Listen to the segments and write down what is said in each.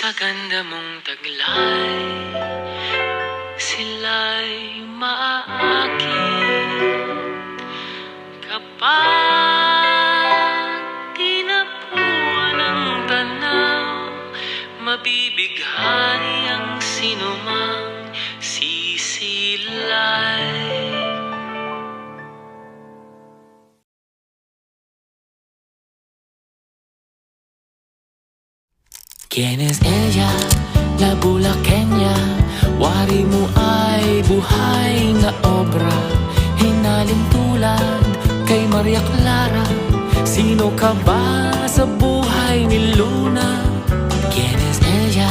Sa ganda mong taglay, sila'y maaakit kapag tinapuan ng tanaw. Mabibighani ang sinumang sisilay. ¿Quién es ella? La bulaqueña. Wari mo ay buhay na obra, hinaling tulad kay Maria Clara. Sino ka ba sa buhay ni Luna? ¿Quién es ella?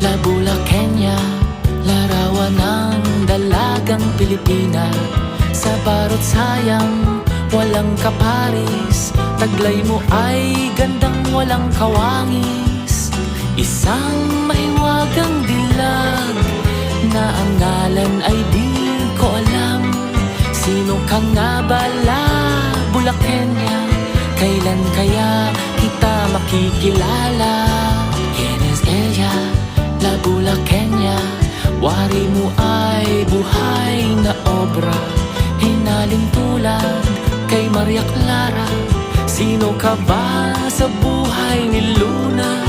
La bulaqueña. Larawan ng dalagang Pilipina. Sa barot sayang walang kaparis, taglay mo ay gandang walang kawangis. Isang mahiwagang dilag na ang ngalan ay di ko alam. Sino ka nga bala, Bulaqueña? Kailan kaya kita makikilala? ¿Quién es ella? La Bulaqueña. Wari mo ay buhay na obra, hinaling tulad kay Maria Clara. Sino ka ba sa buhay ni Luna?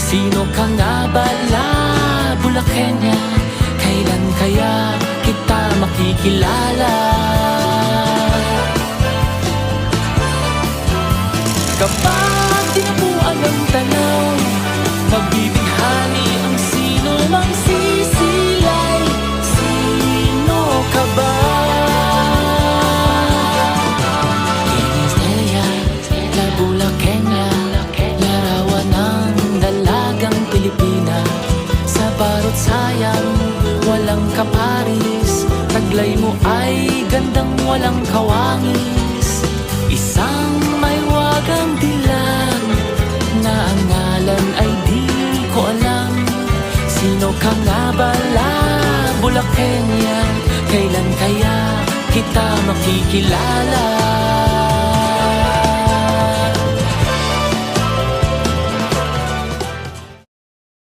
Sino ka nga bala, Bulaqueña? Kailan kaya kita makikilala? Kapag tinapuan ng tanaw, mabibighani ang sino mang sisilay. Sino ka ba? ¿Quién es ella? La Bulaqueña. Pilipina. Sa barot sayang walang kaparis, taglay mo ay gandang walang kawangis. Isang maywagang dilag na ang ngalan ay di ko alam. Sino ka nga bala, Bulaqueña? Kailan kaya kita makikilala?